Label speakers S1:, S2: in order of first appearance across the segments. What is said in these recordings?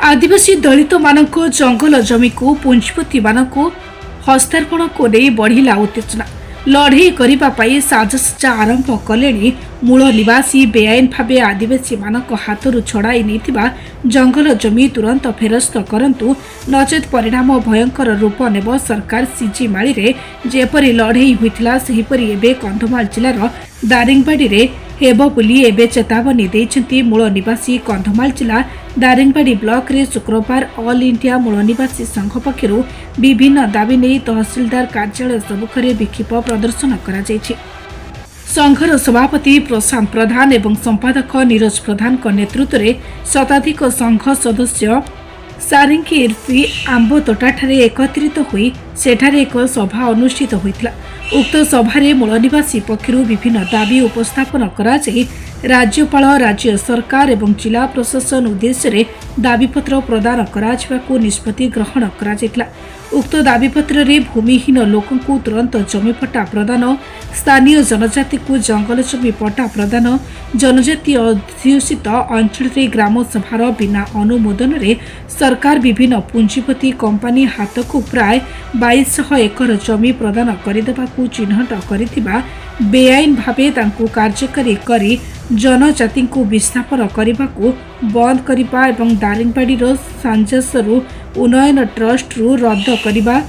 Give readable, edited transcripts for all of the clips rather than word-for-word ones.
S1: आदिवासी दलित मानक जंगल जमी को पुंजीपति मानक हस्तार्पण को नहीं बढ़िला उत्तेजना लड़े करने साजसज्जा आरंभ कले मूल निवासी बेआईन भाव आदिवासी मानक हाथरू छड़ाई नहीं जंगल जमी तुरंत फेरस्त करंतु नचेत परिणाम भयंकर रूप नेब सरकार सीजी माली जेपरी लड़े होता सेहीपरि एबे कंधमाल जिलार दारिंगबाड़ी रे हेबो बोली एबे चेतावनी देइछन्ति मूल निवासी कंधमाल जिला दारिंगबाड़ी ब्लॉक रे शुक्रवार ऑल इंडिया मूल निवासी संघ पक्षरु विभिन्न दाबी नहीं तहसीलदार कार्यालय सम्मुखरे विक्षोभ प्रदर्शन करा जायछि। संघर सभापति प्रशांत प्रधान एवं संपादक नीरज प्रधान नेतृत्व में शताधिक संघ सदस्य सारिंगी इर्फी आंबतोटाठारे एकत्रित होई सेठारे एक सभा अनुष्ठित होइतला। उक्त सभारे मूल निवासी पक्षरु विभिन्न दाबी उपस्थापन करा जाई राज्यपाल राज्य सरकार एवं जिला प्रशासन उद्देश्य दाबीपत्र प्रदान कराजिबाकू निष्पत्ति ग्रहण करा जायतला। उक्त दाबीपत्र रे भूमिहीन लोकंकु तुरंत जमी पट्टा प्रदान, स्थानीय जनजाति को जंगल जमी पट्टा प्रदान, जनजाति अध्युषित अंचल ग्राम सभार बिना अनुमोदन रे सरकार विभिन्न पुंजीपति कंपानी हाथ को प्राय 2200 एकर जमी प्रदान करदेबाकू चिन्हट करिथिबा बेआईन भावे तांकू कार्यकारी करी जनजाति को विस्थापन करने बंद करने एवं दारिंगबाड़ी सांजसरू उन्नयन ट्रस्ट रु रद्द करने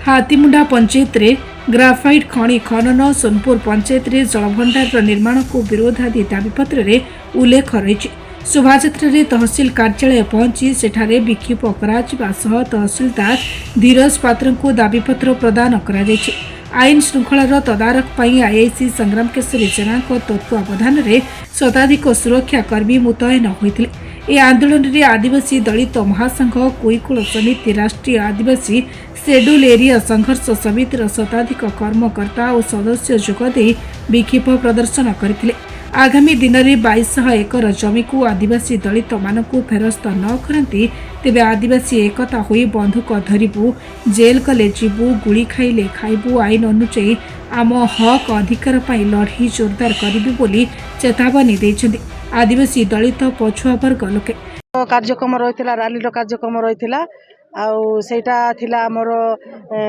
S1: हाथीमुंडा पंचायत रे ग्राफाइट खनि खनन सोनपुर पंचायत रे जलभंडार निर्माण को विरोध आदि दाबीपत्र रे उल्लेख रही। शोभायात्रा रे तहसील कार्यालय पहुंची सेठारे विक्षोभ कराजिबा सह तहसीलदार धीरज पात्र को दाबीपत्र प्रदान करा जायछि। आईन श्रृंखलार तदारख पाई आईआईसी संग्राम केशरी जेना तत्वावधान में शताधिक सुरक्षा कर्मी मुतयन होते। ए आंदोलन में आदिवासी दलित महासंघ कुईकुल समिति राष्ट्रीय आदिवासी शेड्यूल एरिया संघर्ष समितिर शताधिक कर्मकर्ता और सदस्य जोगदे विक्षोभ प्रदर्शन करते। आगामी दिन में 2200 एकर जमी को आदिवासी दलित मानकू फेरस्त न करती तेबे आदिवासी एकता होई बंधुक धरिबू, जेल कले जीवू, गुली खाइले खाइबू, आईन अनुଯାयी आम हक अधिकार पाई लड़ाई जोरदार करिबू बोली चेतावनी देइछन्ति आदिवासी दलित पछुआ वर्ग लोके।
S2: कार्यक्रम रहितला रैली कार्यक्रम रहितला आउ सेटा थिला हमर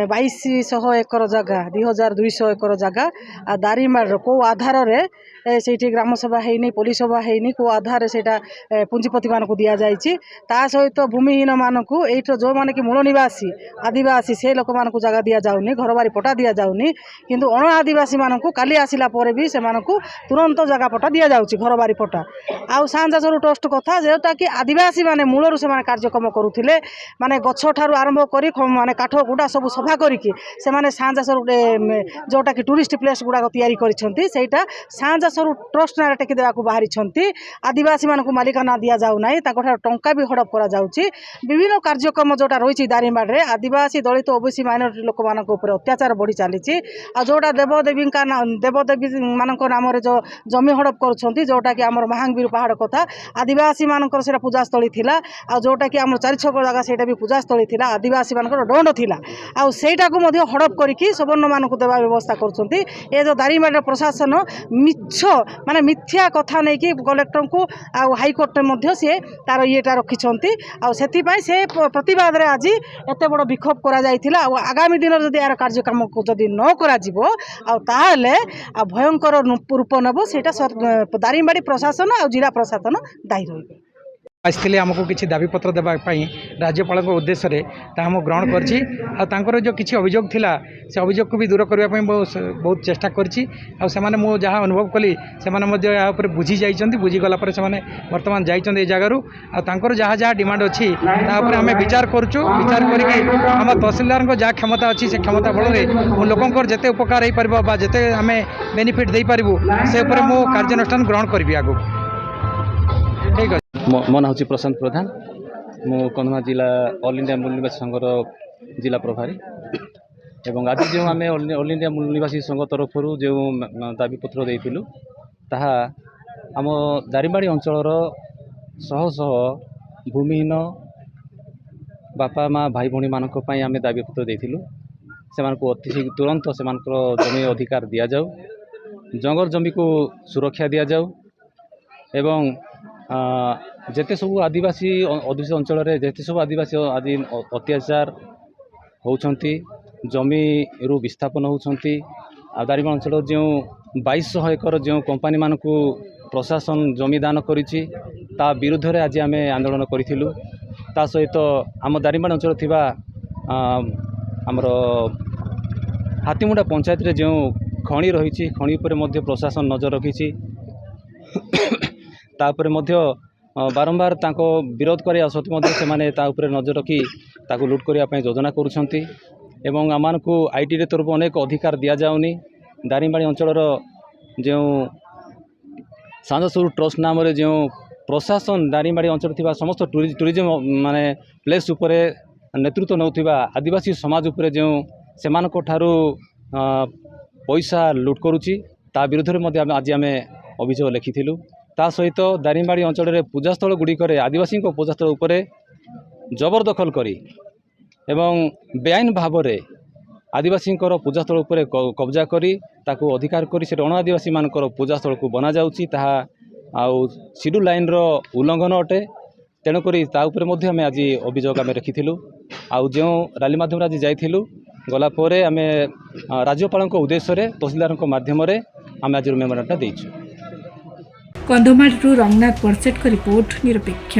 S2: 2200 एकर जगह 2200 एकर जगह आ दारिमार को आधार रे सेठी ग्राम सभा हेनी पुलिस सभा हेनी को आधार रे सेटा पुंजीपति मान को दिया जायछि। ता सहित भूमिहीन मान को एठ जो माने कि मूल निवासी आदिवासी से लोक मान को जगह दिया जाउनी, घरबारी पटा दिया जाउनी, किंतु अण आदिवासी मान को काली आसिला परे भी से मान को तुरंत जगह पटा दिया जाउछि घरबारी पटा। आउ सांजासरु ट्रस्ट कथा जेटा कि आदिवासी माने मूलरु से माने कार्यक्रम करूथिले माने गछ ठारू आरंभ करी माने काठ गुडा सब सफा करिकि से माने सांजासरु जोटा कि टूरिस्ट प्लेस गुडा तयारी करिसंती सेटा सांजासरु ट्रस्ट नारे टेकी देबाकू बाहरी छंती। आदिवासी मानकू मालिकाना दिया जाउ नाही, ताको ठार टंका भी हड़प करा जाउची। विभिन्न कार्यक्रम जोटा रहिछि दारिमाड रे आदिवासी दलित ओबीसी माइनॉरिटी लोक मानक ऊपर अत्याचार बढ़ी चलीछि। आ जोटा देवदेवी का देवदेवी मानक नाम रे जो जमी हड़प करूछंती जोटा कि हमर महांगवीर पहाड़ कथा आदिवासी मानकर सेटा पूजास्थली थिला। आ जोटा कि हमर 4 छक जगह सेटा भी पूजास्थली थिला, आदिवासी मानकर दंड थिला। आ सेटा को मध्य हड़प करिकि सबर्ण मानक देवा व्यवस्था करूछंती। ए जो दारिमाड प्रशासन मिछ माने मिथ्या कथा नहीं कि कलेक्टर को हाईकोर्ट में सी तार येटा रखिंट आती से प्रतिवाद रे आज एत बड़ विक्षोभ करा जायतिला। आगामी दिन जदि यार कार्यक्रम को जदि न करा जिवो ताहले भयंकर रूप नेब सेटा दारिंगबाड़ी प्रशासन और जिला प्रशासन दायी रही।
S3: आसते आमको किसी दाबीपत्र देवाई राज्यपाल उद्देश्य ग्रहण कर जो किसी अभियोग थिला से अभियोग को भी दूर करने बहुत चेष्टा करी जहाँ अनुभव कली से बुझी जाइए बुझीगला बर्तमान जाइए जगार आर जहाँ जहाँ डिमांड अच्छी आम विचार करुँ विचार करम तहसीलदार जहाँ क्षमता अच्छी से क्षमता बल लोक जिते उपकार हो पार जिते आम बेनिफिट दे पारू से मो कार्यानुष्ठान ग्रहण करी आगो। ठीक है।
S4: मो ना हूँ प्रशांत प्रधान, मु कंधमाल जिला ऑल इंडिया मूल निवासी संघर जिला प्रभारी एवं आज जो आम ऑल इंडिया मूल निवासी संघ तरफ जो दाबीपत्र देइथिलु ताहा आम दारिंगबाड़ी अंचलर शह शह भूमिहीन बापा माँ भाई भौणी मानक पई आम दाबीपत्र देइथिलु। सेमानकु अति तुरंत सेमानकर जमी अधिकार दिया जाऊ, जंगल जमी को सुरक्षा दिया जाऊ एवं ଯେତେ ସବୁ ଆଦିବାସୀ ଅଧ୍ୟୁଷିତ ଅଞ୍ଚଳରେ ଯେତେ ସବୁ ଆଦିବାସୀ ଆଜି ଅତ୍ୟାଚାର ହେଉଛନ୍ତି, ଜମିରୁ ବିସ୍ଥାପନ ହେଉଛନ୍ତି, ଆଉ ଦାରିଙ୍ଗବାଡ଼ି ଅଞ୍ଚଳର ଯେଉଁ 2200 ଏକର ଯେଉଁ କମ୍ପାନୀମାନଙ୍କୁ ପ୍ରଶାସନ ଜମି ଦାନ କରିଛି ତା ବିରୁଦ୍ଧରେ ଆଜି ଆମେ ଆନ୍ଦୋଳନ କରିଥିଲୁ। ତା ସହିତ ଆମ ଦାରିଙ୍ଗବାଡ଼ି ଅଞ୍ଚଳରେ ଥିବା ଆମର ହାତୀମୁଣ୍ଡା ପଞ୍ଚାୟତରେ ଯେଉଁ ଖଣି ରହିଛି, ଖଣି ଉପରେ ମଧ୍ୟ ପ୍ରଶାସନ ନଜର ରଖିଛି। ତା ଉପରେ ମଧ୍ୟ ବାରମ୍ବାର ତାଙ୍କ ବିରୋଧ କରିବା ସତ୍ତ୍ୱେ ମଧ୍ୟ ସେମାନେ ତା ଉପରେ ନଜର ରଖି ତାକୁ ଲୁଟ୍ କରିବା ପାଇଁ ଯୋଜନା କରୁଛନ୍ତି ଏବଂ ଆମମାନଙ୍କୁ ଆଇଟିଡି ତରଫରୁ ଅନେକ ଅଧିକାର ଦିଆଯାଉନି। ଦାରିଙ୍ଗବାଡ଼ି ଅଞ୍ଚଳର ଯେଉଁ ସାଞ୍ଜସୁର ଟ୍ରଷ୍ଟ ନାମରେ ଯେଉଁ ପ୍ରଶାସନ ଦାରିଙ୍ଗବାଡ଼ି ଅଞ୍ଚଳରେ ଥିବା ସମସ୍ତ ଟୁରିଜିମ୍ ମାନେ ପ୍ଲେସ୍ ଉପରେ ନେତୃତ୍ୱ ନେଉଥିବା ଆଦିବାସୀ ସମାଜ ଉପରେ ଯେଉଁ ସେମାନଙ୍କ ଠାରୁ ପଇସା ଲୁଟ୍ କରୁଛି ତା ବିରୁଦ୍ଧରେ ମଧ୍ୟ ଆଜି ଆମେ ଅଭିଯୋଗ ଲେଖିଥିଲୁ। ତା ସହିତ ଦାରିଙ୍ଗବାଡ଼ି ଅଞ୍ଚଳରେ ପୂଜାସ୍ଥଳ ଗୁଡ଼ିକରେ ଆଦିବାସୀଙ୍କ ପୂଜାସ୍ଥଳ ଉପରେ ଜବରଦଖଲ କରି ଏବଂ ବେଆଇନ ଭାବରେ ଆଦିବାସୀଙ୍କର ପୂଜାସ୍ଥଳ ଉପରେ କବ୍ଜା କରି ତାକୁ ଅଧିକାର କରି ସେଠି ଅଣ ଆଦିବାସୀମାନଙ୍କର ପୂଜାସ୍ଥଳକୁ ବନାଯାଉଛି, ତାହା ଆଉ ସିଡ୍ୟୁଲ୍ ଲାଇନ୍ର ଉଲ୍ଲଂଘନ ଅଟେ। ତେଣୁକରି ତା ଉପରେ ମଧ୍ୟ ଆମେ ଆଜି ଅଭିଯୋଗ ଆମେ ରଖିଥିଲୁ। ଆଉ ଯେଉଁ ରାଲି ମାଧ୍ୟମରେ ଆଜି ଯାଇଥିଲୁ, ଗଲା ପରେ ଆମେ ରାଜ୍ୟପାଳଙ୍କ ଉଦ୍ଦେଶ୍ୟରେ ତହସିଲଦାରଙ୍କ ମାଧ୍ୟମରେ ଆମେ ଆଜିର ମେମୋରାଣ୍ଡumଟା ଦେଇଛୁ।
S1: କନ୍ଧମାଳରୁ ରଙ୍ଗନାଥ ବରସେଟଙ୍କ ରିପୋର୍ଟ, ନିରପେକ୍ଷ।